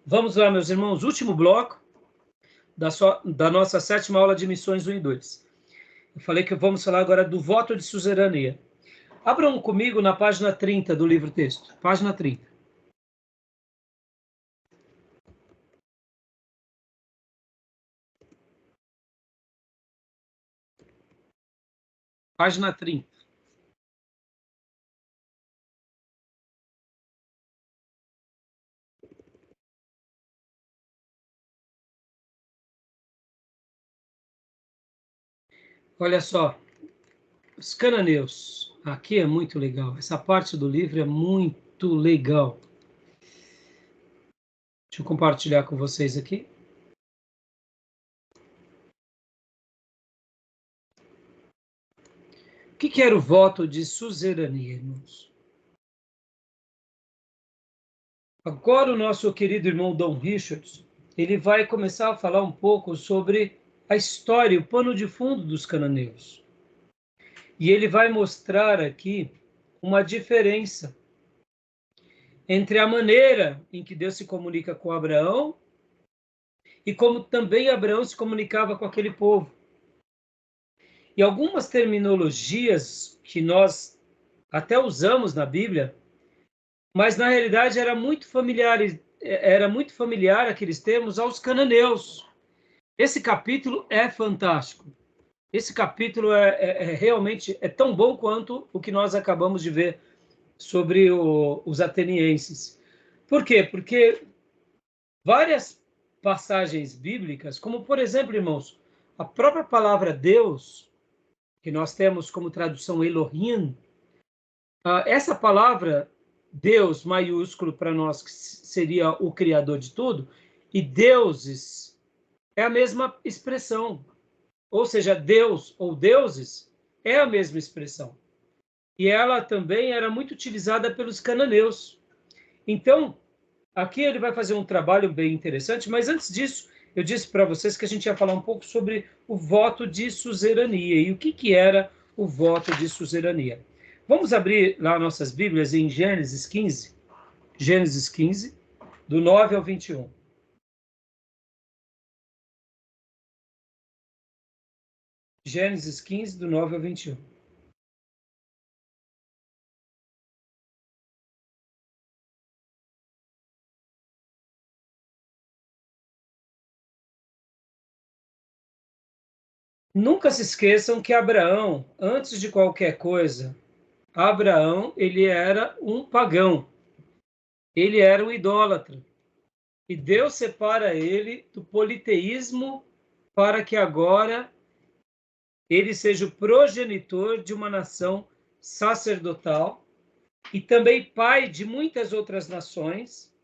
Vamos lá, meus irmãos, último bloco da nossa 7ª aula de missões 1 e 2. Eu falei que vamos falar agora do voto de suzerania. Abram comigo na página 30 do livro-texto. Página 30. Página 30. Olha só, os cananeus. Aqui é muito legal. Essa parte do livro é muito legal. Deixa eu compartilhar com vocês aqui. O que era o voto de suzerania, irmãos? Agora o nosso querido irmão Dom Richards, ele vai começar a falar um pouco sobre a história, o pano de fundo dos cananeus. E ele vai mostrar aqui uma diferença entre a maneira em que Deus se comunica com Abraão e como também Abraão se comunicava com aquele povo. E algumas terminologias que nós até usamos na Bíblia, mas na realidade era muito familiar aqueles termos aos cananeus. Esse capítulo é fantástico. Esse capítulo realmente tão bom quanto o que nós acabamos de ver sobre os atenienses. Por quê? Porque várias passagens bíblicas, como por exemplo, irmãos, a própria palavra Deus, que nós temos como tradução Elohim, essa palavra Deus maiúsculo para nós, que seria o Criador de tudo, e deuses é a mesma expressão. Ou seja, Deus ou deuses é a mesma expressão. E ela também era muito utilizada pelos cananeus. Então, aqui ele vai fazer um trabalho bem interessante, mas antes disso, eu disse para vocês que a gente ia falar um pouco sobre o voto de suzerania e o que era o voto de suzerania. Vamos abrir lá nossas Bíblias em Gênesis 15, do 9 ao 21. Gênesis 15, do 9 ao 21. Nunca se esqueçam que Abraão, antes de qualquer coisa, Abraão, ele era um pagão. Ele era um idólatra. E Deus separa ele do politeísmo para que agora ele seja o progenitor de uma nação sacerdotal e também pai de muitas outras nações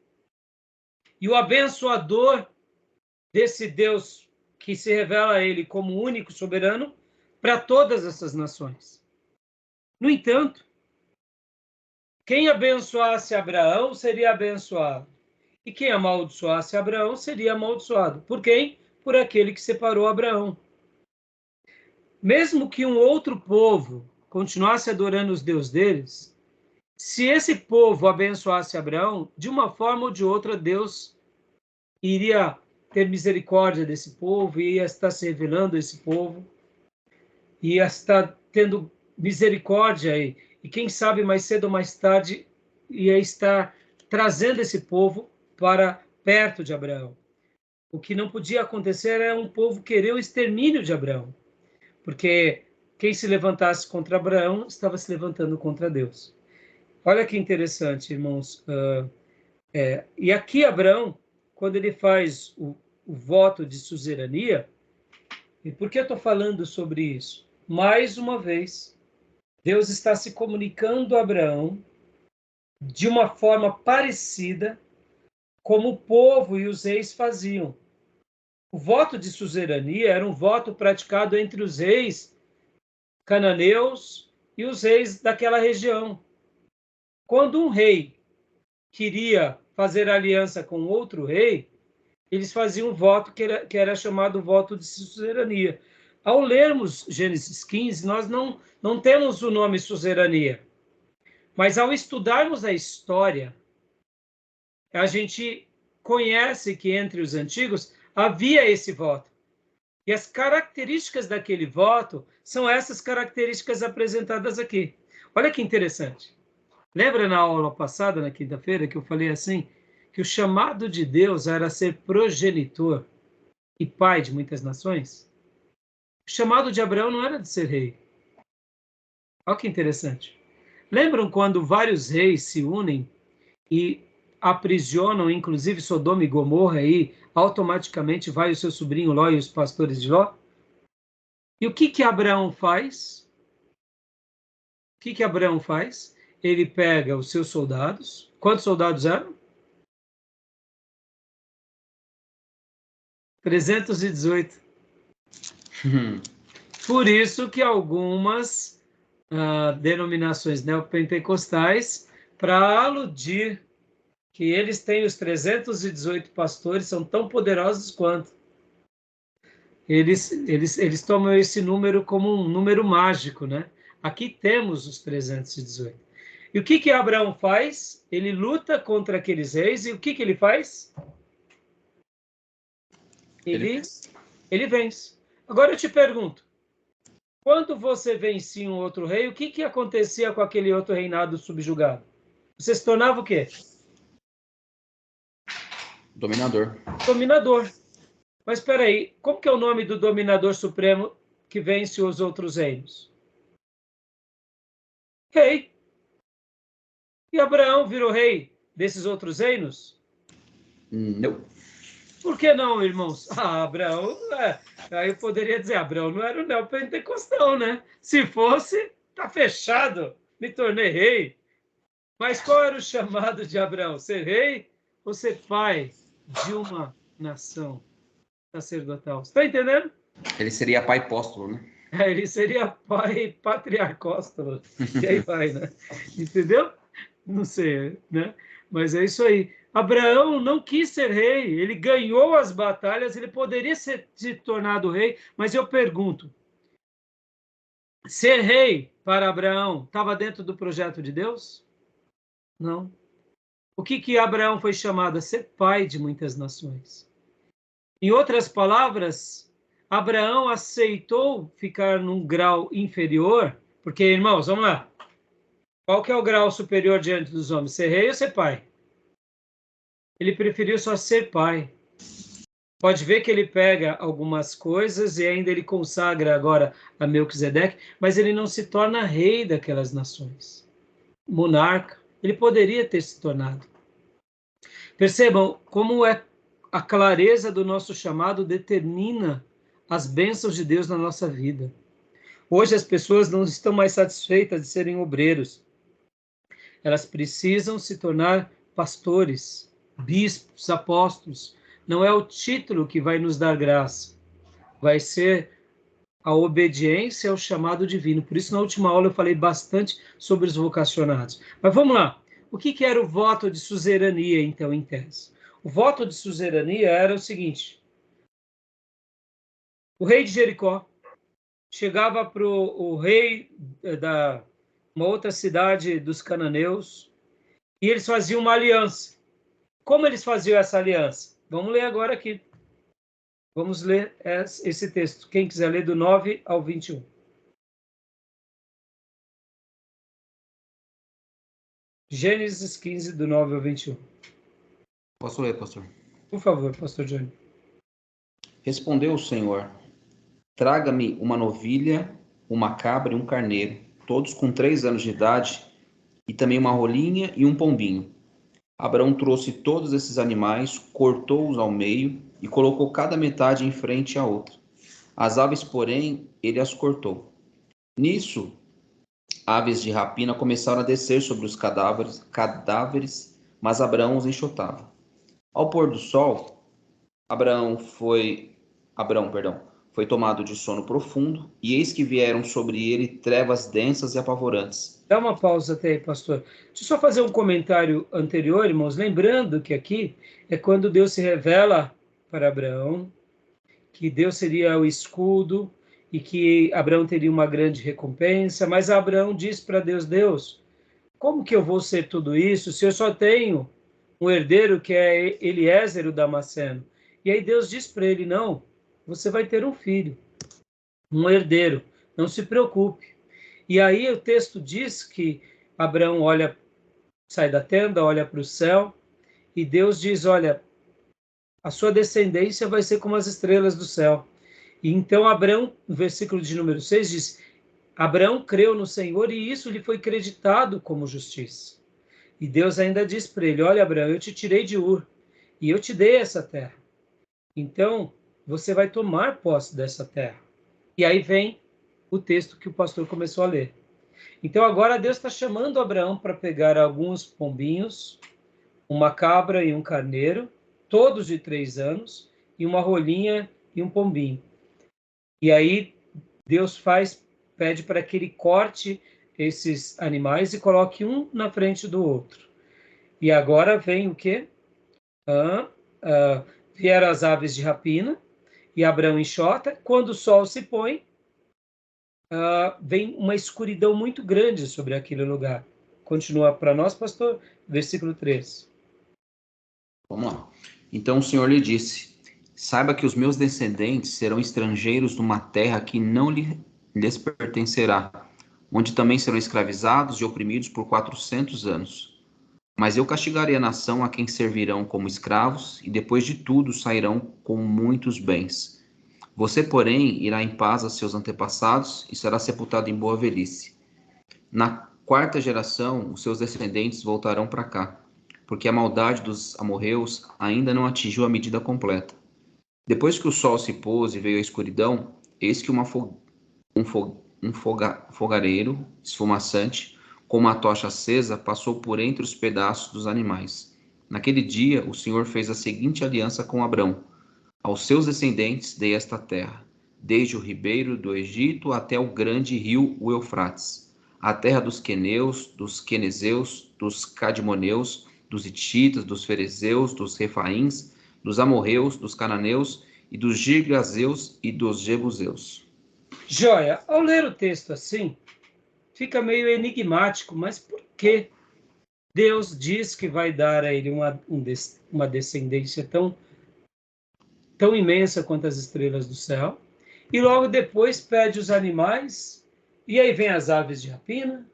e o abençoador desse Deus que se revela a ele como único soberano para todas essas nações. No entanto, quem abençoasse Abraão seria abençoado. E quem amaldiçoasse Abraão seria amaldiçoado. Por quem? Por aquele que separou Abraão. Mesmo que um outro povo continuasse adorando os deuses deles, se esse povo abençoasse Abraão, de uma forma ou de outra, Deus iria ter misericórdia desse povo, ia estar se revelando a esse povo, ia estar tendo misericórdia e quem sabe mais cedo ou mais tarde ia estar trazendo esse povo para perto de Abraão. O que não podia acontecer era um povo querer o extermínio de Abraão, porque quem se levantasse contra Abraão estava se levantando contra Deus. Olha que interessante, irmãos. E aqui Abraão, quando ele faz o voto de suzerania, e por que eu estou falando sobre isso? Mais uma vez, Deus está se comunicando a Abraão de uma forma parecida como o povo e os reis faziam. O voto de suzerania era um voto praticado entre os reis cananeus e os reis daquela região. Quando um rei queria fazer aliança com outro rei, eles faziam um voto que era chamado voto de suzerania. Ao lermos Gênesis 15, nós não temos o nome suzerania, mas ao estudarmos a história, a gente conhece que entre os antigos havia esse voto. E as características daquele voto são essas características apresentadas aqui. Olha que interessante. Lembra na aula passada, na quinta-feira, que eu falei assim, que o chamado de Deus era ser progenitor e pai de muitas nações? O chamado de Abraão não era de ser rei. Olha que interessante. Lembram quando vários reis se unem e aprisionam, inclusive Sodoma e Gomorra, e automaticamente vai o seu sobrinho Ló e os pastores de Ló? E o que Abraão faz? O que Abraão faz? Ele pega os seus soldados. Quantos soldados eram? 318. Por isso que algumas denominações neopentecostais, para aludir que eles têm os 318 pastores, são tão poderosos quanto. Eles tomam esse número como um número mágico, né? Aqui temos os 318. E o que Abraão faz? Ele luta contra aqueles reis, e o que ele faz? Ele vence. Agora eu te pergunto, quando você vencia um outro rei, o que acontecia com aquele outro reinado subjugado? Você se tornava o quê? Dominador. Dominador. Mas espera aí, como que é o nome do dominador supremo que vence os outros reinos? Rei. E Abraão virou rei desses outros reinos? Não. Por que não, irmãos? Abraão, aí eu poderia dizer, Abraão não era o neopentecostal, né? Se fosse, tá fechado, me tornei rei. Mas qual era o chamado de Abraão? Ser rei ou ser pai de uma nação sacerdotal? Está entendendo? Ele seria pai apóstolo, né? Ele seria pai patriarcóstolo. E aí vai, né? Entendeu? Não sei, né? Mas é isso aí. Abraão não quis ser rei, ele ganhou as batalhas, ele poderia se tornado rei, mas eu pergunto, ser rei para Abraão estava dentro do projeto de Deus? Não. O que Abraão foi chamado a ser pai de muitas nações? Em outras palavras, Abraão aceitou ficar num grau inferior, porque, irmãos, vamos lá. Qual que é o grau superior diante dos homens? Ser rei ou ser pai? Ele preferiu só ser pai. Pode ver que ele pega algumas coisas e ainda ele consagra agora a Melquisedeque, mas ele não se torna rei daquelas nações. Monarca. Ele poderia ter se tornado. Percebam como é a clareza do nosso chamado determina as bênçãos de Deus na nossa vida. Hoje as pessoas não estão mais satisfeitas de serem obreiros. Elas precisam se tornar pastores, bispos, apóstolos. Não é o título que vai nos dar graça. Vai ser a obediência ao chamado divino. Por isso, na última aula, eu falei bastante sobre os vocacionados. Mas vamos lá. O que era o voto de suzerania, então, em tese? O voto de suzerania era o seguinte. O rei de Jericó chegava para o rei da uma outra cidade dos cananeus e eles faziam uma aliança. Como eles faziam essa aliança? Vamos ler agora aqui. Vamos ler esse texto. Quem quiser ler do 9 ao 21. Gênesis 15, do 9 ao 21. Posso ler, pastor? Por favor, pastor Johnny. Respondeu o Senhor: traga-me uma novilha, uma cabra e um carneiro, todos com 3 anos de idade, e também uma rolinha e um pombinho. Abraão trouxe todos esses animais, cortou-os ao meio e colocou cada metade em frente à outra. As aves, porém, ele as cortou. Nisso, aves de rapina começaram a descer sobre os cadáveres, mas Abraão os enxotava. Ao pôr do sol, foi tomado de sono profundo, e eis que vieram sobre ele trevas densas e apavorantes. Dá uma pausa até aí, pastor. Deixa eu só fazer um comentário anterior, irmãos. Lembrando que aqui é quando Deus se revela para Abraão, que Deus seria o escudo e que Abraão teria uma grande recompensa, mas Abraão diz para Deus, como que eu vou ser tudo isso se eu só tenho um herdeiro que é Eliezer, o Damasceno. E aí Deus diz para ele, não, você vai ter um filho, um herdeiro, não se preocupe. E aí o texto diz que Abraão olha, sai da tenda, olha para o céu, e Deus diz, olha, a sua descendência vai ser como as estrelas do céu. E então Abraão, no versículo de número 6, diz, Abraão creu no Senhor e isso lhe foi creditado como justiça. E Deus ainda diz para ele, olha Abraão, eu te tirei de Ur e eu te dei essa terra. Então, você vai tomar posse dessa terra. E aí vem o texto que o pastor começou a ler. Então agora Deus está chamando Abraão para pegar alguns pombinhos, uma cabra e um carneiro, todos de 3 anos, e uma rolinha e um pombinho. E aí Deus pede para que ele corte esses animais e coloque um na frente do outro. E agora vem o quê? Vieram as aves de rapina, e Abraão enxota. Quando o sol se põe, vem uma escuridão muito grande sobre aquele lugar. Continua para nós, pastor, versículo 3. Vamos lá. Então o Senhor lhe disse, saiba que os meus descendentes serão estrangeiros numa terra que não lhes pertencerá, onde também serão escravizados e oprimidos por 400 anos. Mas eu castigarei a nação a quem servirão como escravos, e depois de tudo sairão com muitos bens. Você, porém, irá em paz a seus antepassados e será sepultado em boa velhice. Na 4ª geração, os seus descendentes voltarão para cá, porque a maldade dos amorreus ainda não atingiu a medida completa. Depois que o sol se pôs e veio a escuridão, eis que um fogareiro esfumaçante, com uma tocha acesa, passou por entre os pedaços dos animais. Naquele dia, o Senhor fez a seguinte aliança com Abrão. Aos seus descendentes dei esta terra, desde o ribeiro do Egito até o grande rio, o Eufrates, a terra dos queneus, dos quenezeus, dos cadmoneus, dos hititas, dos ferezeus, dos refaíns, dos amorreus, dos cananeus e dos girgazeus e dos jebuseus. Joia, ao ler o texto assim, fica meio enigmático, mas por que Deus diz que vai dar a ele uma descendência tão imensa quanto as estrelas do céu, e logo depois pede os animais, e aí vem as aves de rapina,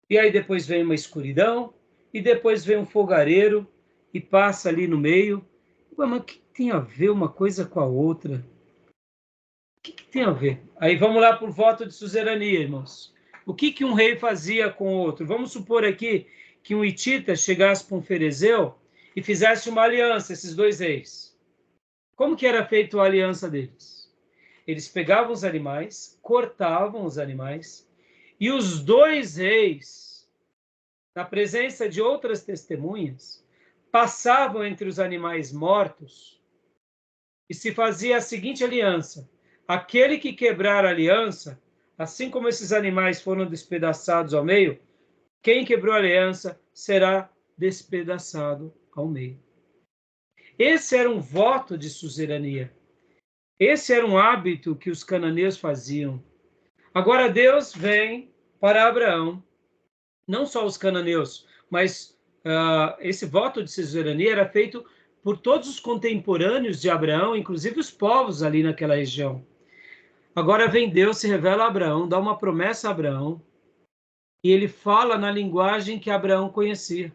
e aí depois vem uma escuridão, e depois vem um fogareiro, e passa ali no meio. Mas o que tem a ver uma coisa com a outra? O que tem a ver? Aí vamos lá para o voto de suzerania, irmãos. O que um rei fazia com o outro? Vamos supor aqui que um hitita chegasse para um ferezeu e fizesse uma aliança, esses dois reis. Como que era feita a aliança deles? Eles pegavam os animais, cortavam os animais, e os dois reis, na presença de outras testemunhas, passavam entre os animais mortos e se fazia a seguinte aliança: aquele que quebrar a aliança, assim como esses animais foram despedaçados ao meio, quem quebrou a aliança será despedaçado ao meio. Esse era um voto de suzerania. Esse era um hábito que os cananeus faziam. Agora Deus vem para Abraão, não só os cananeus, mas esse voto de suzerania era feito por todos os contemporâneos de Abraão, inclusive os povos ali naquela região. Agora vem Deus, se revela a Abraão, dá uma promessa a Abraão, e ele fala na linguagem que Abraão conhecia.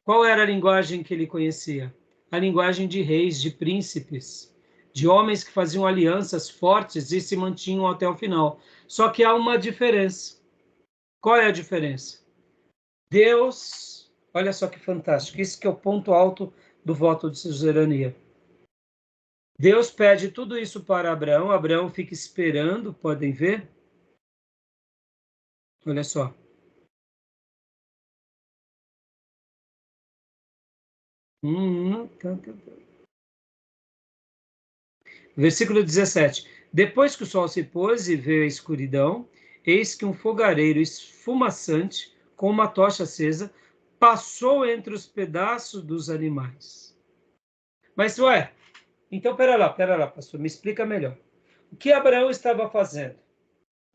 Qual era a linguagem que ele conhecia? A linguagem de reis, de príncipes, de homens que faziam alianças fortes e se mantinham até o final. Só que há uma diferença. Qual é a diferença? Deus, olha só que fantástico, isso que é o ponto alto do voto de suzerania. Deus pede tudo isso para Abraão, Abraão fica esperando, podem ver? Olha só. Versículo 17. Depois que o sol se pôs e veio a escuridão, eis que um fogareiro esfumaçante, com uma tocha acesa, passou entre os pedaços dos animais. Mas, então pera lá, pastor, me explica melhor. O que Abraão estava fazendo?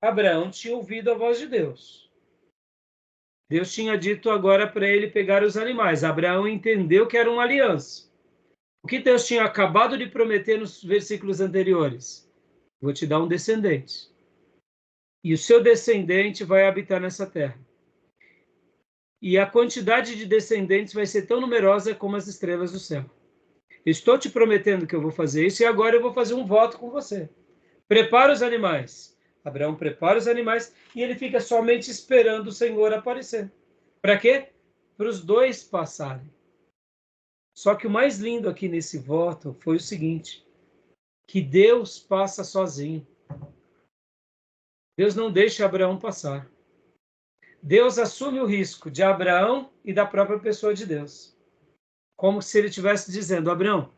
Abraão tinha ouvido a voz de Deus. Deus tinha dito agora para ele pegar os animais. Abraão entendeu que era uma aliança. O que Deus tinha acabado de prometer nos versículos anteriores? Vou te dar um descendente. E o seu descendente vai habitar nessa terra. E a quantidade de descendentes vai ser tão numerosa como as estrelas do céu. Estou te prometendo que eu vou fazer isso e agora eu vou fazer um voto com você. Prepara os animais. Abraão prepara os animais e ele fica somente esperando o Senhor aparecer. Para quê? Para os dois passarem. Só que o mais lindo aqui nesse voto foi o seguinte, que Deus passa sozinho. Deus não deixa Abraão passar. Deus assume o risco de Abraão e da própria pessoa de Deus. Como se ele estivesse dizendo, Abraão,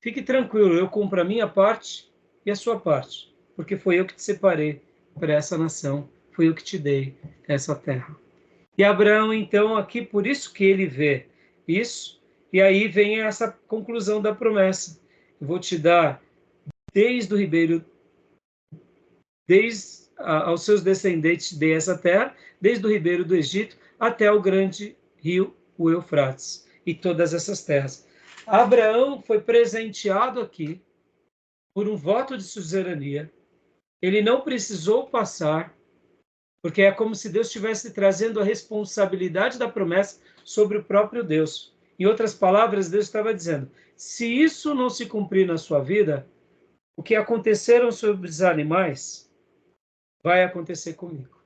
fique tranquilo, eu cumpro a minha parte e a sua parte, porque foi eu que te separei para essa nação, foi eu que te dei essa terra. E Abraão, então, aqui, por isso que ele vê isso, e aí vem essa conclusão da promessa. Eu vou te dar desde o ribeiro, desde aos seus descendentes dei essa terra, desde o ribeiro do Egito até o grande rio, o Eufrates, e todas essas terras. Abraão foi presenteado aqui por um voto de suzerania. Ele não precisou passar, porque é como se Deus estivesse trazendo a responsabilidade da promessa sobre o próprio Deus. Em outras palavras, Deus estava dizendo, se isso não se cumprir na sua vida, o que aconteceram sobre os animais vai acontecer comigo.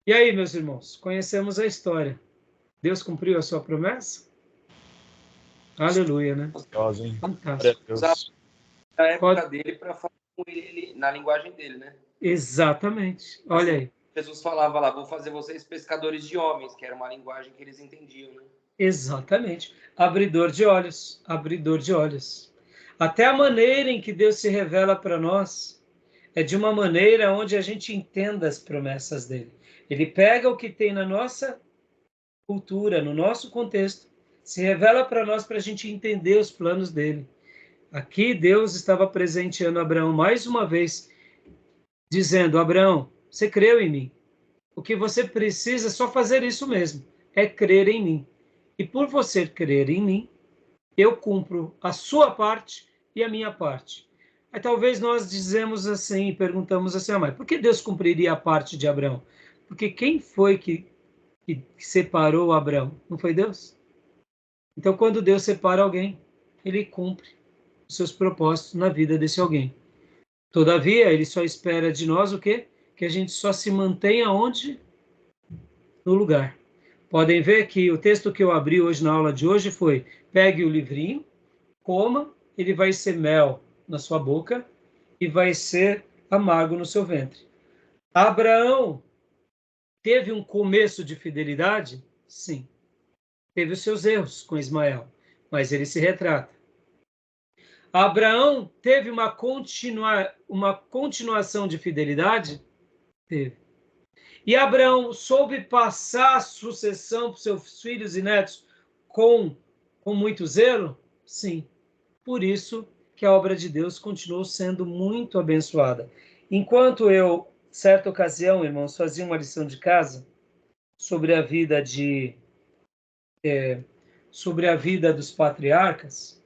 E aí, meus irmãos, conhecemos a história. Deus cumpriu a sua promessa? Aleluia, né? Fantástico. Na época dele para falar com ele, na linguagem dele, né? Exatamente. Olha aí. Jesus falava lá, vou fazer vocês pescadores de homens, que era uma linguagem que eles entendiam, né? Exatamente. Abridor de olhos, abridor de olhos. Até a maneira em que Deus se revela para nós é de uma maneira onde a gente entenda as promessas dele. Ele pega o que tem na nossa cultura, no nosso contexto, se revela para nós para a gente entender os planos dele. Aqui Deus estava presenteando Abraão mais uma vez, dizendo, Abraão, você creu em mim. O que você precisa é só fazer isso mesmo, é crer em mim. E por você crer em mim, eu cumpro a sua parte e a minha parte. Aí talvez nós dizemos assim, perguntamos assim, mas por que Deus cumpriria a parte de Abraão? Porque quem foi que separou Abraão? Não foi Deus? Então, quando Deus separa alguém, ele cumpre os seus propósitos na vida desse alguém. Todavia, ele só espera de nós o quê? Que a gente só se mantenha onde? No lugar. Podem ver que o texto que eu abri hoje na aula de hoje foi, pegue o livrinho, coma, ele vai ser mel na sua boca e vai ser amargo no seu ventre. Abraão teve um começo de fidelidade? Sim. Teve os seus erros com Ismael, mas ele se retrata. Abraão teve uma continuação de fidelidade? Teve. E Abraão soube passar a sucessão para seus filhos e netos com muito zelo? Sim. Por isso que a obra de Deus continuou sendo muito abençoada. Enquanto eu, certa ocasião, irmãos, fazia uma lição de casa sobre a vida dos patriarcas,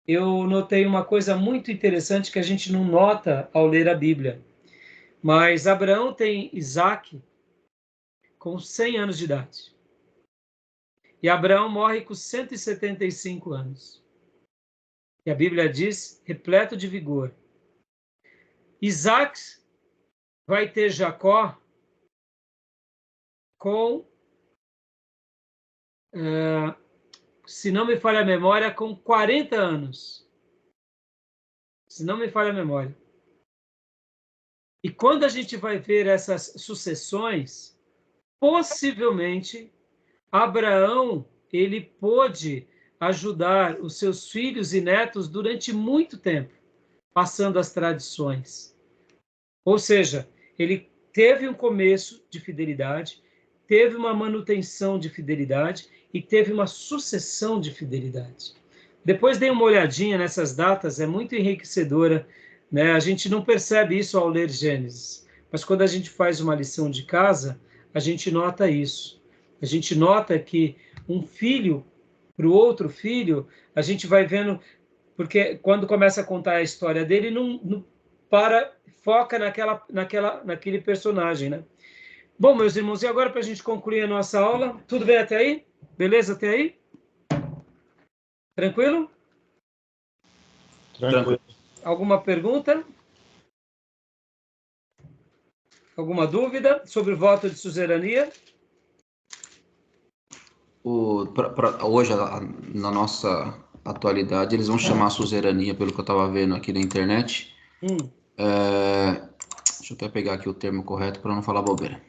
eu notei uma coisa muito interessante que a gente não nota ao ler a Bíblia. Mas Abraão tem Isaque com 100 anos de idade. E Abraão morre com 175 anos. E a Bíblia diz, repleto de vigor. Isaque vai ter Jacó com, se não me falha a memória, com 40 anos. Se não me falha a memória. E quando a gente vai ver essas sucessões, possivelmente, Abraão, ele pôde ajudar os seus filhos e netos durante muito tempo, passando as tradições. Ou seja, ele teve um começo de fidelidade, teve uma manutenção de fidelidade e teve uma sucessão de fidelidade. Depois dê uma olhadinha nessas datas, é muito enriquecedora, né? A gente não percebe isso ao ler Gênesis, mas quando a gente faz uma lição de casa, a gente nota isso. A gente nota que um filho para o outro filho, a gente vai vendo, porque quando começa a contar a história dele, não foca naquele personagem, né? Bom, meus irmãos, e agora para a gente concluir a nossa aula, tudo bem até aí? Beleza até aí? Tranquilo? Tranquilo. Alguma pergunta? Alguma dúvida sobre o voto de suzerania? Hoje, na nossa atualidade, eles vão chamar a suzerania, pelo que eu estava vendo aqui na internet. Deixa eu até pegar aqui o termo correto para não falar bobeira.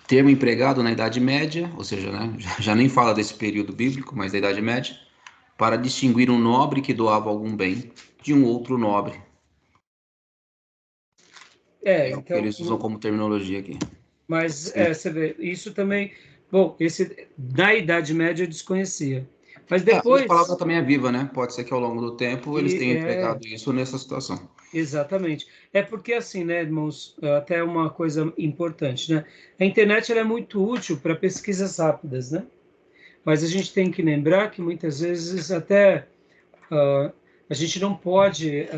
Termo empregado na Idade Média, ou seja, né, já nem fala desse período bíblico, mas da Idade Média, para distinguir um nobre que doava algum bem de um outro nobre. É o que Então, eles usam como terminologia aqui. Mas você vê, isso também. Bom, na Idade Média eu desconhecia. Mas depois. A palavra também é viva, né? Pode ser que ao longo do tempo eles tenham empregado isso nessa situação. Exatamente. É porque assim, né, irmãos, até uma coisa importante, né? A internet ela é muito útil para pesquisas rápidas, né? Mas a gente tem que lembrar que muitas vezes até a gente não pode,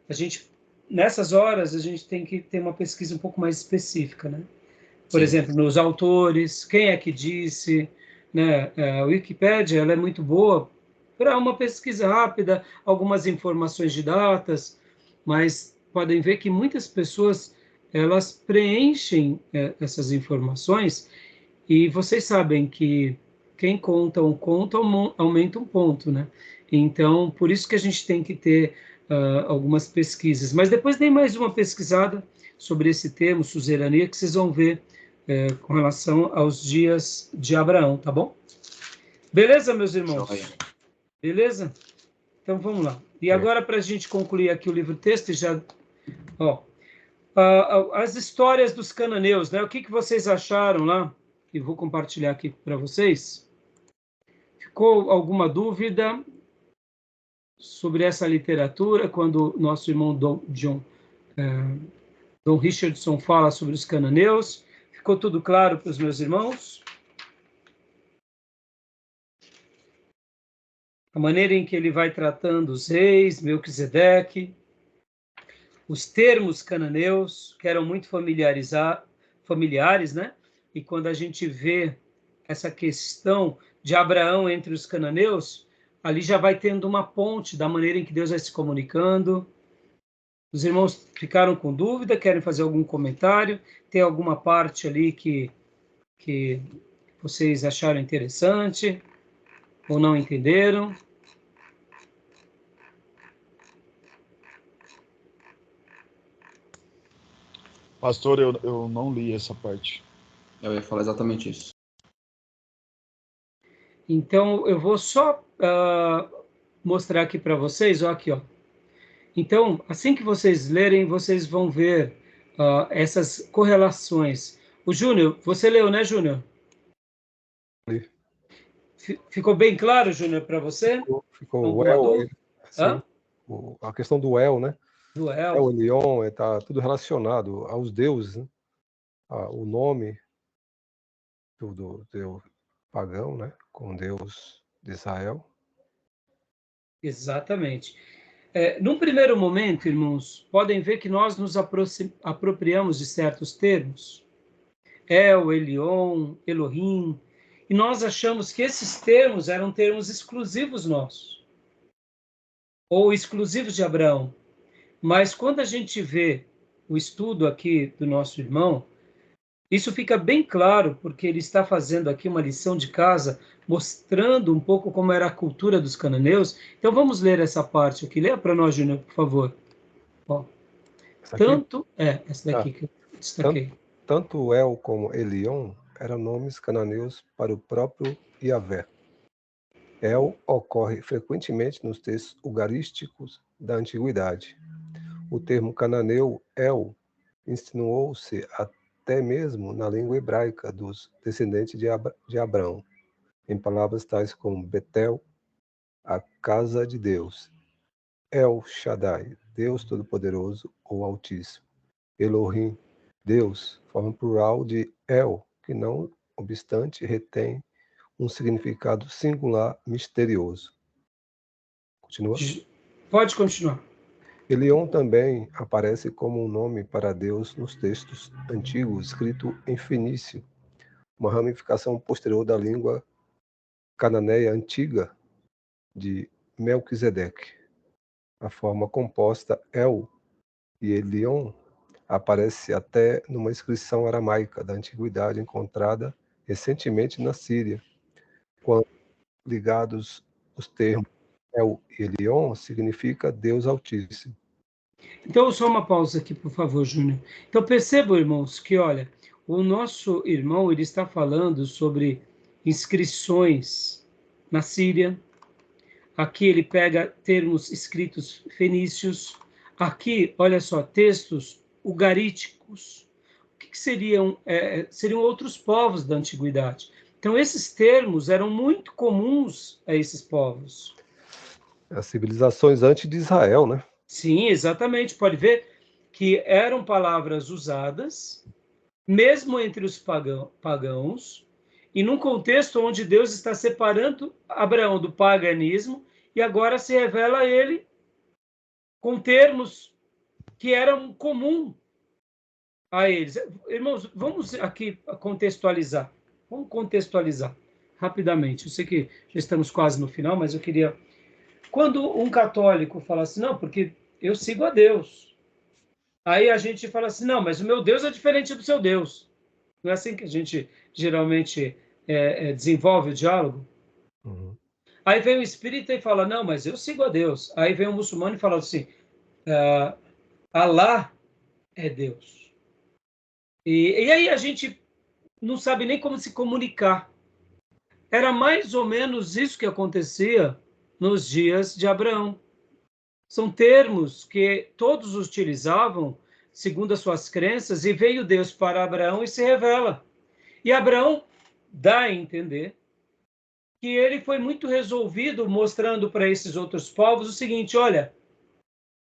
a gente nessas horas a gente tem que ter uma pesquisa um pouco mais específica, né? Por Sim. exemplo, nos autores, quem é que disse, né? A Wikipédia ela é muito boa para uma pesquisa rápida, algumas informações de datas, mas podem ver que muitas pessoas elas preenchem essas informações e vocês sabem que quem conta um conto aumenta um ponto, né? Então, por isso que a gente tem que ter algumas pesquisas. Mas depois tem mais uma pesquisada sobre esse termo, suzerania, que vocês vão ver com relação aos dias de Abraão, tá bom? Beleza, meus irmãos? Beleza? Então vamos lá. E agora, para a gente concluir aqui o livro-texto, as histórias dos cananeus, né? O que vocês acharam lá? E vou compartilhar aqui para vocês. Ficou alguma dúvida sobre essa literatura quando nosso irmão Dom Richardson fala sobre os cananeus? Ficou tudo claro para os meus irmãos? A maneira em que ele vai tratando os reis, Melquisedeque, os termos cananeus, que eram muito familiares, né? E quando a gente vê essa questão de Abraão entre os cananeus, ali já vai tendo uma ponte da maneira em que Deus vai se comunicando. Os irmãos ficaram com dúvida, querem fazer algum comentário? Tem alguma parte ali que vocês acharam interessante ou não entenderam? Pastor, eu não li essa parte. Eu ia falar exatamente isso. Então, eu vou só mostrar aqui para vocês, aqui, ó. Então, assim que vocês lerem, vocês vão ver essas correlações. O Júnior, você leu, né, Júnior? Li. Ficou bem claro, Júnior, para você? Ficou o El, Hã? A questão do El, né? Do El Elyon está tudo relacionado aos deuses, né? O nome do Deus pagão, né? Com Deus de Israel. Exatamente. Num primeiro momento, irmãos, podem ver que nós nos apropriamos de certos termos. El, Elion, Elohim, e nós achamos que esses termos eram termos exclusivos nossos, ou exclusivos de Abraão. Mas quando a gente vê o estudo aqui do nosso irmão, isso fica bem claro, porque ele está fazendo aqui uma lição de casa, mostrando um pouco como era a cultura dos cananeus. Então vamos ler essa parte aqui. Leia para nós, Júnior, por favor. Essa daqui que eu destaquei. Tanto El como Elion eram nomes cananeus para o próprio Yahvé. El ocorre frequentemente nos textos ugarísticos da antiguidade. O termo cananeu El insinuou-se até mesmo na língua hebraica dos descendentes de Abraão, em palavras tais como Betel, a casa de Deus, El Shaddai, Deus Todo-Poderoso ou Altíssimo, Elohim, Deus, forma plural de El, que não obstante retém um significado singular misterioso. Continua. Pode continuar. Elion também aparece como um nome para Deus nos textos antigos, escrito em fenício, uma ramificação posterior da língua cananeia antiga de Melquisedeque. A forma composta El e Elion aparece até numa inscrição aramaica da antiguidade encontrada recentemente na Síria, quando ligados os termos El e Elion significa Deus Altíssimo. Então, só uma pausa aqui, por favor, Júnior. Então, percebam, irmãos, que, olha, o nosso irmão, ele está falando sobre inscrições na Síria. Aqui ele pega termos escritos fenícios. Aqui, olha só, textos ugaríticos. O que seriam? Seriam outros povos da antiguidade. Então, esses termos eram muito comuns a esses povos. As civilizações antes de Israel, né? Sim, exatamente. Pode ver que eram palavras usadas, mesmo entre os pagãos, e num contexto onde Deus está separando Abraão do paganismo e agora se revela a ele com termos que eram comum a eles. Irmãos, vamos aqui contextualizar. Vamos contextualizar rapidamente. Eu sei que já estamos quase no final, mas eu queria... Quando um católico fala assim, não, porque eu sigo a Deus. Aí a gente fala assim, não, mas o meu Deus é diferente do seu Deus. Não é assim que a gente geralmente desenvolve o diálogo? Uhum. Aí vem o espírita e fala, não, mas eu sigo a Deus. Aí vem o muçulmano e fala assim, Alá é Deus. E aí a gente não sabe nem como se comunicar. Era mais ou menos isso que acontecia nos dias de Abraão. São termos que todos utilizavam segundo as suas crenças, e veio Deus para Abraão e se revela. E Abraão dá a entender que ele foi muito resolvido, mostrando para esses outros povos o seguinte, olha,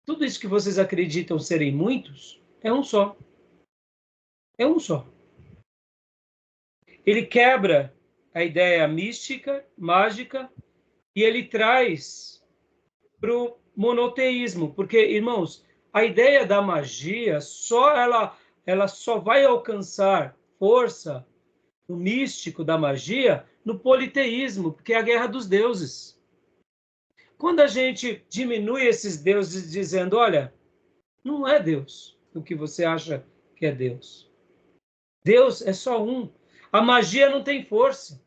tudo isso que vocês acreditam serem muitos, é um só. É um só. Ele quebra a ideia mística, mágica, e ele traz para o monoteísmo, porque, irmãos, a ideia da magia, ela só vai alcançar força no místico da magia no politeísmo, porque é a guerra dos deuses. Quando a gente diminui esses deuses dizendo, olha, não é Deus o que você acha que é Deus. Deus é só um. A magia não tem força,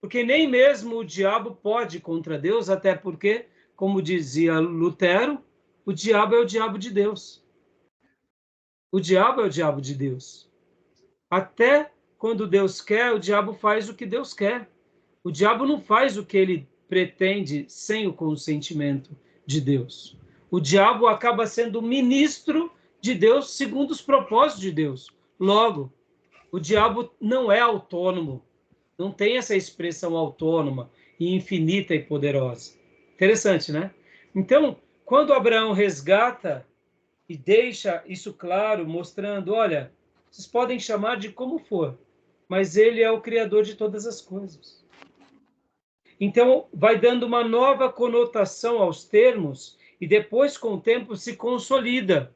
porque nem mesmo o diabo pode contra Deus, até porque, como dizia Lutero, o diabo é o diabo de Deus. O diabo é o diabo de Deus. Até quando Deus quer, o diabo faz o que Deus quer. O diabo não faz o que ele pretende sem o consentimento de Deus. O diabo acaba sendo ministro de Deus segundo os propósitos de Deus. Logo, o diabo não é autônomo. Não tem essa expressão autônoma e infinita e poderosa. Interessante, né? Então, quando Abraão resgata e deixa isso claro, mostrando, olha, vocês podem chamar de como for, mas ele é o criador de todas as coisas. Então, vai dando uma nova conotação aos termos e depois, com o tempo, se consolida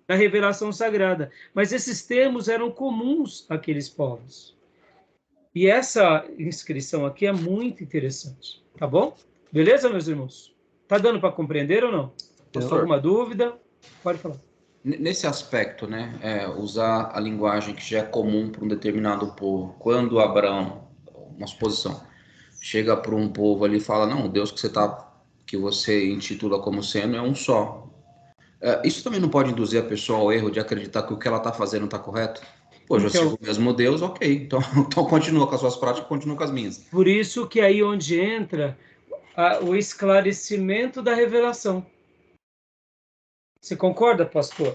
na revelação sagrada. Mas esses termos eram comuns àqueles povos. E essa inscrição aqui é muito interessante, tá bom? Beleza, meus irmãos? Tá dando para compreender ou não? Pastor, alguma dúvida? Pode falar. Nesse aspecto, né, usar a linguagem que já é comum para um determinado povo. Quando Abraão, uma suposição, chega para um povo ali e fala, não, o Deus que você intitula como sendo é um só. Isso também não pode induzir a pessoa ao erro de acreditar que o que ela está fazendo está correto? Pô, já sigo o mesmo Deus, ok. Então continua com as suas práticas, continua com as minhas. Por isso que aí onde entra o esclarecimento da revelação. Você concorda, pastor?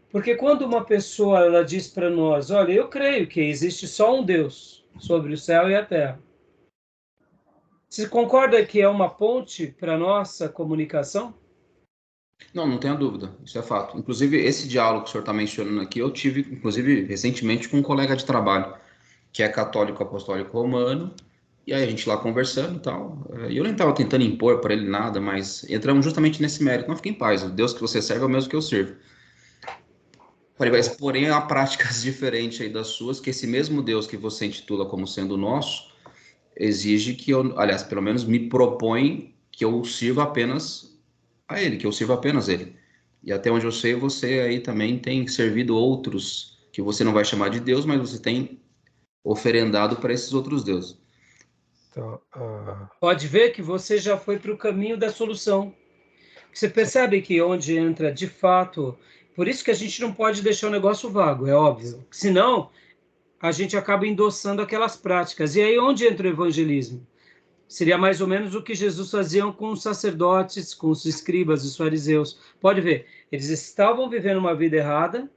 Porque quando uma pessoa ela diz para nós, olha, eu creio que existe só um Deus sobre o céu e a terra. Você concorda que é uma ponte para a nossa comunicação? Não, não tenha dúvida, isso é fato. Inclusive, esse diálogo que o senhor está mencionando aqui, eu tive, inclusive, recentemente com um colega de trabalho, que é católico apostólico romano, e aí a gente lá conversando e tal, e eu nem estava tentando impor para ele nada, mas entramos justamente nesse mérito. Não, fique em paz, o Deus que você serve é o mesmo que eu sirvo. Falei, mas porém há práticas diferentes aí das suas, que esse mesmo Deus que você intitula como sendo nosso, exige que eu, aliás, pelo menos me propõe que eu sirva apenas a ele, que eu sirva apenas ele. E até onde eu sei, você aí também tem servido outros que você não vai chamar de Deus, mas você tem oferendado para esses outros deuses. Então, Pode ver que você já foi para o caminho da solução. Você percebe que onde entra de fato, por isso que a gente não pode deixar o negócio vago, é óbvio. Senão, a gente acaba endossando aquelas práticas. E aí, onde entra o evangelismo? Seria mais ou menos o que Jesus fazia com os sacerdotes, com os escribas, os fariseus. Pode ver, eles estavam vivendo uma vida errada,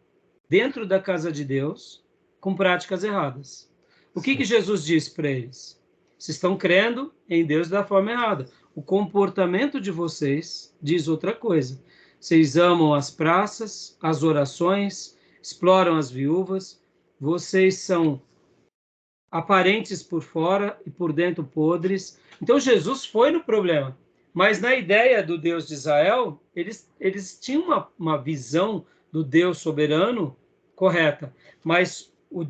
dentro da casa de Deus, com práticas erradas. O que Jesus disse para eles? Vocês estão crendo em Deus da forma errada. O comportamento de vocês diz outra coisa. Vocês amam as praças, as orações, exploram as viúvas, vocês são aparentes por fora e por dentro podres. Então Jesus foi no problema. Mas na ideia do Deus de Israel, eles tinham uma visão do Deus soberano correta. Mas o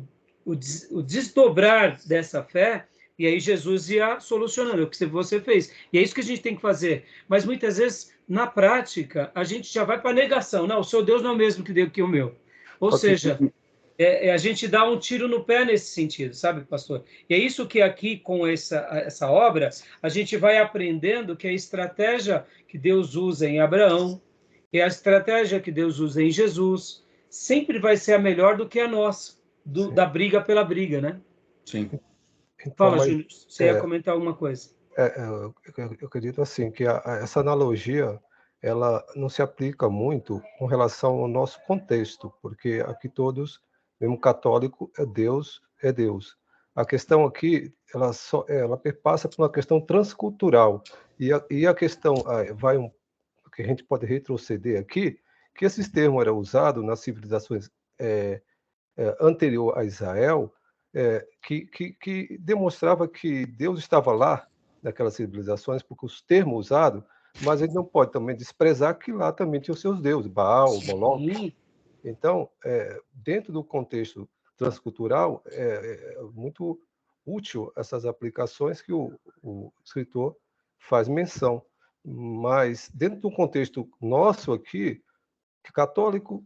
desdobrar dessa fé, e aí Jesus ia solucionando, é o que você fez. E é isso que a gente tem que fazer. Mas muitas vezes, na prática, a gente já vai para a negação. Não, o seu Deus não é o mesmo que o meu. Ou seja, a gente dá um tiro no pé nesse sentido, sabe, pastor? E é isso que aqui, com essa obra, a gente vai aprendendo que a estratégia que Deus usa em Abraão e a estratégia que Deus usa em Jesus sempre vai ser a melhor do que a nossa, da briga pela briga, né? Sim. então, Fala, mas, Júnior, você ia comentar alguma coisa? eu acredito assim que essa analogia ela não se aplica muito com relação ao nosso contexto, porque aqui todos, mesmo católico, é Deus, é Deus. A questão aqui, ela perpassa por uma questão transcultural, e a questão que a gente pode retroceder aqui, que esses termos eram usados nas civilizações anterior a Israel, que demonstrava que Deus estava lá naquelas civilizações, porque os termos usados, mas a gente não pode também desprezar que lá também tinha os seus deuses, Baal, Moloque. Sim. Então, dentro do contexto transcultural, é muito útil essas aplicações que o escritor faz menção. Mas, dentro do contexto nosso aqui, católico,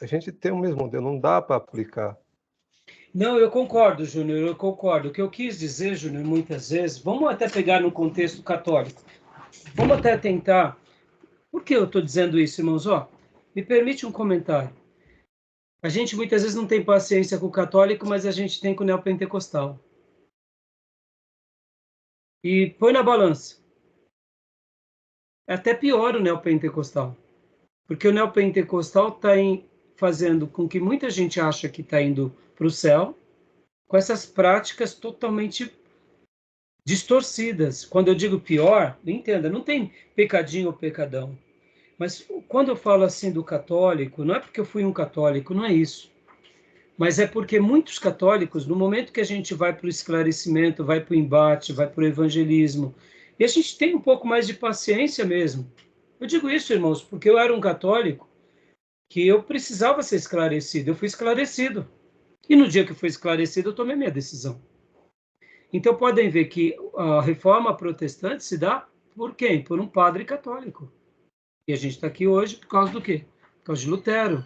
a gente tem o mesmo Deus, não dá para aplicar. Não, eu concordo, Júnior, eu concordo. O que eu quis dizer, Júnior, muitas vezes, vamos até pegar no contexto católico. Vamos até tentar. Por que eu estou dizendo isso, irmãos? Me permite um comentário. A gente muitas vezes não tem paciência com o católico, mas a gente tem com o neopentecostal. E põe na balança. É até pior o neopentecostal. Porque o neopentecostal está fazendo com que muita gente acha que está indo para o céu, com essas práticas totalmente distorcidas. Quando eu digo pior, entenda, não tem pecadinho ou pecadão. Mas quando eu falo assim do católico, não é porque eu fui um católico, não é isso. Mas é porque muitos católicos, no momento que a gente vai para o esclarecimento, vai para o embate, vai para o evangelismo, e a gente tem um pouco mais de paciência mesmo. Eu digo isso, irmãos, porque eu era um católico que eu precisava ser esclarecido. Eu fui esclarecido. E no dia que eu fui esclarecido, eu tomei minha decisão. Então podem ver que a reforma protestante se dá por quem? Por um padre católico. E a gente está aqui hoje por causa do quê? Por causa de Lutero.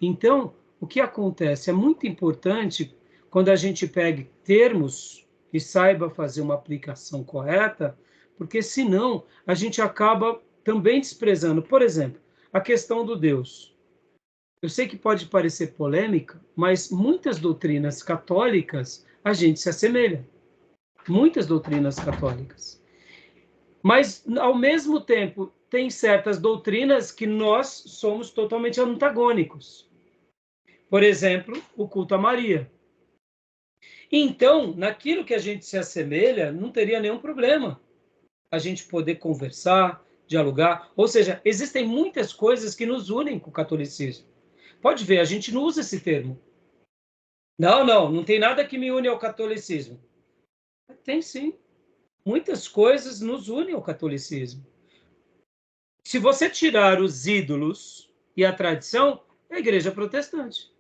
Então, o que acontece? É muito importante quando a gente pegue termos e saiba fazer uma aplicação correta, porque senão a gente acaba também desprezando. Por exemplo, a questão do Deus. Eu sei que pode parecer polêmica, mas muitas doutrinas católicas a gente se assemelha. Muitas doutrinas católicas. Mas, ao mesmo tempo, tem certas doutrinas que nós somos totalmente antagônicos. Por exemplo, o culto a Maria. Então, naquilo que a gente se assemelha, não teria nenhum problema a gente poder conversar, dialogar. Ou seja, existem muitas coisas que nos unem com o catolicismo. Pode ver, a gente não usa esse termo. Não tem nada que me une ao catolicismo. Tem sim. Muitas coisas nos unem ao catolicismo. Se você tirar os ídolos e a tradição, é a igreja protestante.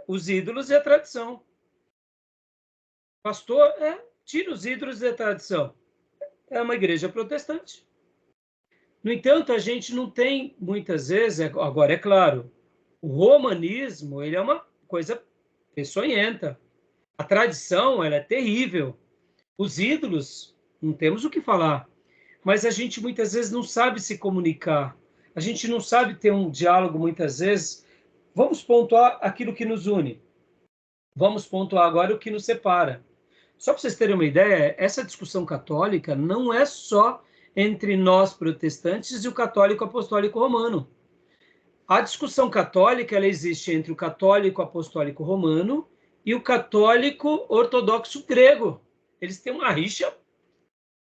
Os ídolos e a tradição. Pastor, tira os ídolos e a tradição. É uma igreja protestante. No entanto, a gente não tem, muitas vezes, agora é claro, o romanismo ele é uma coisa peçonhenta. A tradição ela é terrível. Os ídolos, não temos o que falar. Mas a gente muitas vezes não sabe se comunicar. A gente não sabe ter um diálogo muitas vezes. Vamos pontuar aquilo que nos une. Vamos pontuar agora o que nos separa. Só para vocês terem uma ideia, essa discussão católica não é só entre nós protestantes e o católico apostólico romano. A discussão católica ela existe entre o católico apostólico romano e o católico ortodoxo grego. Eles têm uma rixa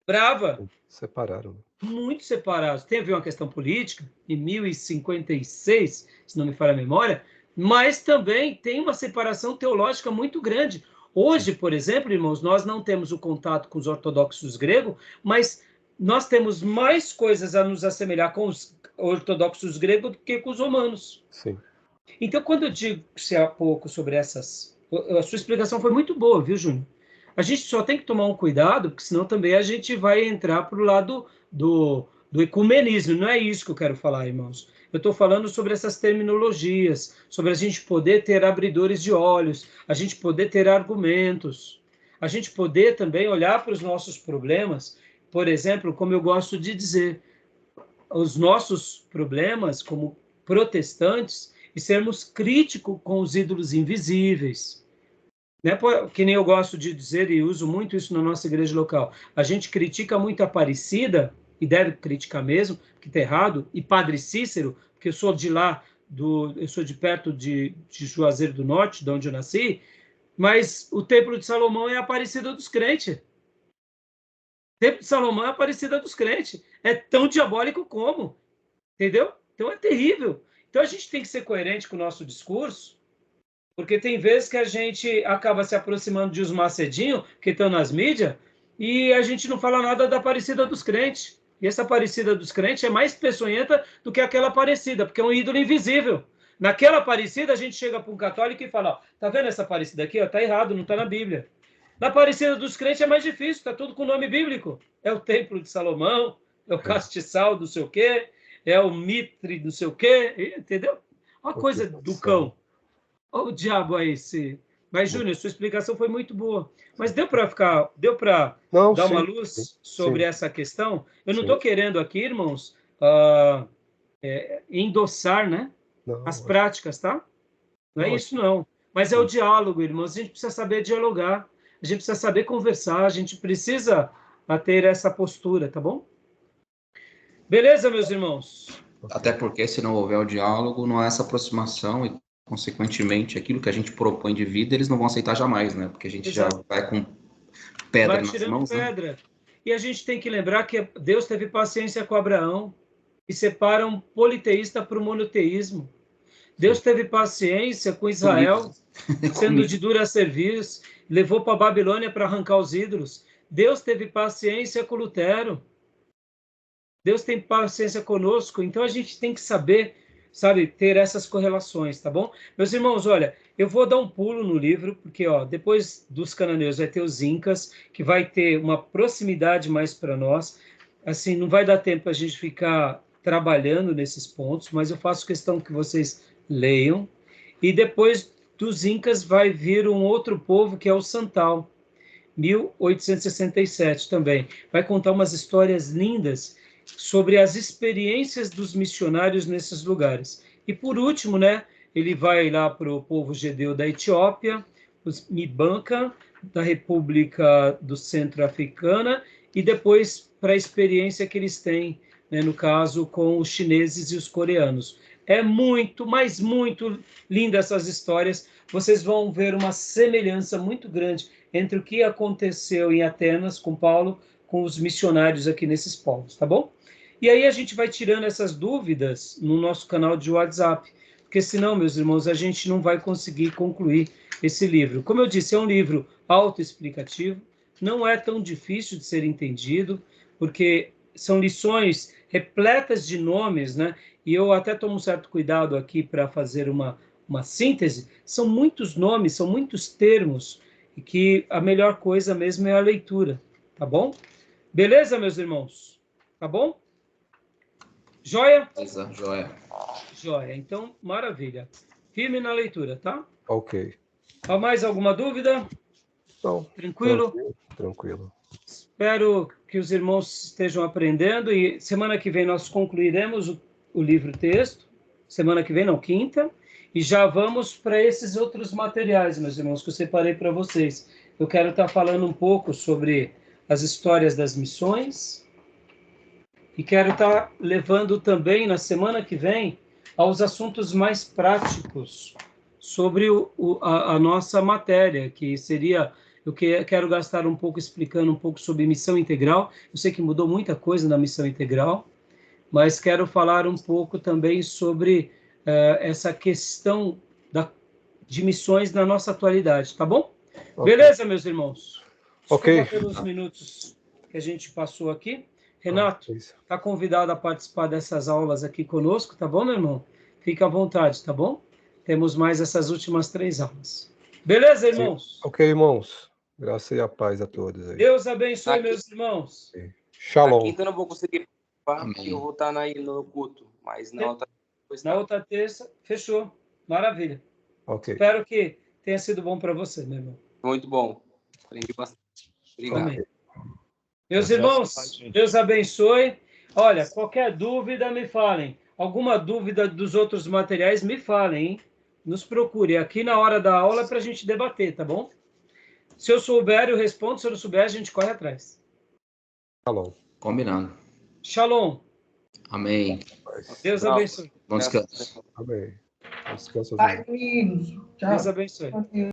brava. Separaram. Muito separados. Teve uma questão política, em 1056, se não me falha a memória, mas também tem uma separação teológica muito grande. Hoje, por exemplo, irmãos, nós não temos o contato com os ortodoxos gregos, mas nós temos mais coisas a nos assemelhar com os ortodoxos gregos do que com os romanos. Sim. Então, quando eu digo há pouco sobre essas... A sua explicação foi muito boa, viu, Júnior? A gente só tem que tomar um cuidado, porque senão também a gente vai entrar para o lado do ecumenismo. Não é isso que eu quero falar, irmãos. Eu estou falando sobre essas terminologias, sobre a gente poder ter abridores de olhos, a gente poder ter argumentos, a gente poder também olhar para os nossos problemas. Por exemplo, como eu gosto de dizer, os nossos problemas como protestantes e sermos críticos com os ídolos invisíveis. Né? Que nem eu gosto de dizer e uso muito isso na nossa igreja local. A gente critica muito a Aparecida, e deve criticar mesmo, porque está errado, e Padre Cícero, porque eu sou de lá, eu sou de perto de Juazeiro do Norte, de onde eu nasci, mas o Templo de Salomão é a Aparecida dos crentes. O Templo de Salomão é a Aparecida dos crentes. É tão diabólico como. Entendeu? Então é terrível. Então a gente tem que ser coerente com o nosso discurso, porque tem vezes que a gente acaba se aproximando de os macedinhos, que estão nas mídias, e a gente não fala nada da Aparecida dos crentes. E essa Aparecida dos crentes é mais peçonhenta do que aquela Aparecida, porque é um ídolo invisível. Naquela Aparecida, a gente chega para um católico e fala, ó, tá vendo essa Aparecida aqui? Ó, tá errado, não está na Bíblia. Na Aparecida dos crentes é mais difícil, está tudo com nome bíblico. É o Templo de Salomão, é o castiçal do sei o quê, é o mitre do sei o quê, entendeu? Uma coisa do cão. Olha o diabo aí, Mas, Júnior, sua explicação foi muito boa. Mas deu para dar uma luz sobre essa questão? Eu não estou querendo aqui, irmãos, endossar, né, as práticas, tá? Não é isso, não. Mas é o diálogo, irmãos. A gente precisa saber dialogar, a gente precisa saber conversar, a gente precisa ter essa postura, tá bom? Beleza, meus irmãos? Até porque, se não houver o diálogo, não há essa aproximação e, consequentemente, aquilo que a gente propõe de vida, eles não vão aceitar jamais, né? Porque a gente já vai com pedra nas mãos, pedra. Né? E a gente tem que lembrar que Deus teve paciência com Abraão e separa um politeísta para o monoteísmo. Deus teve paciência com Israel, sendo de dura serviço, levou para a Babilônia para arrancar os ídolos. Deus teve paciência com Lutero. Deus tem paciência conosco. Então, a gente tem que saber, sabe, ter essas correlações, tá bom? Meus irmãos, olha, eu vou dar um pulo no livro, porque, ó, depois dos cananeus vai ter os incas, que vai ter uma proximidade mais para nós. Assim, não vai dar tempo para a gente ficar trabalhando nesses pontos, mas eu faço questão que vocês leiam. E depois dos incas vai vir um outro povo, que é o Santal, 1867 também. Vai contar umas histórias lindas sobre as experiências dos missionários nesses lugares. E por último, né, ele vai lá para o povo gedeu da Etiópia, os Mibanca, da República do Centro-Africana, e depois para a experiência que eles têm, né, no caso, com os chineses e os coreanos. É muito, mas muito linda essas histórias. Vocês vão ver uma semelhança muito grande entre o que aconteceu em Atenas com Paulo, com os missionários aqui nesses povos, tá bom? E aí a gente vai tirando essas dúvidas no nosso canal de WhatsApp, porque senão, meus irmãos, a gente não vai conseguir concluir esse livro. Como eu disse, é um livro autoexplicativo, não é tão difícil de ser entendido, porque são lições repletas de nomes, né? E eu até tomo um certo cuidado aqui para fazer uma síntese. São muitos nomes, são muitos termos, e que a melhor coisa mesmo é a leitura, tá bom? Beleza, meus irmãos? Tá bom? Joia? Beleza, joia. Joia. Então, maravilha. Firme na leitura, tá? Ok. Há mais alguma dúvida? Então, Tranquilo? tranquilo. Espero que os irmãos estejam aprendendo e semana que vem nós concluiremos o livro-texto. Semana que vem, não, quinta. E já vamos para esses outros materiais, meus irmãos, que eu separei para vocês. Eu quero estar falando um pouco sobre as histórias das missões e quero estar levando também, na semana que vem, aos assuntos mais práticos sobre a nossa matéria, que seria... Eu quero gastar um pouco explicando um pouco sobre missão integral. Eu sei que mudou muita coisa na missão integral, mas quero falar um pouco também sobre essa questão de missões na nossa atualidade, tá bom? Okay. Beleza, meus irmãos? Desculpa Ok. pelos minutos que a gente passou aqui. Renato, está convidado a participar dessas aulas aqui conosco, tá bom, meu irmão? Fica à vontade, tá bom? Temos mais essas últimas 3 aulas. Beleza, irmãos? Sim. Ok, irmãos. Graça e a paz a todos aí. Deus abençoe, meus irmãos. Shalom. Na quinta eu não vou conseguir participar, porque eu vou estar no culto. Mas na outra... Na outra terça, fechou. Maravilha. Ok. Espero que tenha sido bom para você, meu irmão. Muito bom. Aprendi bastante. Obrigado. Amém. Meus irmãos, Deus abençoe. Olha, qualquer dúvida, me falem. Alguma dúvida dos outros materiais, me falem, hein? Nos procure. Aqui na hora da aula é para a gente debater, tá bom? Se eu souber, eu respondo. Se eu não souber, a gente corre atrás. Shalom. Combinado. Shalom. Amém. Deus abençoe. Bom descanso. Amém. Descanso. Deus abençoe. Deus abençoe.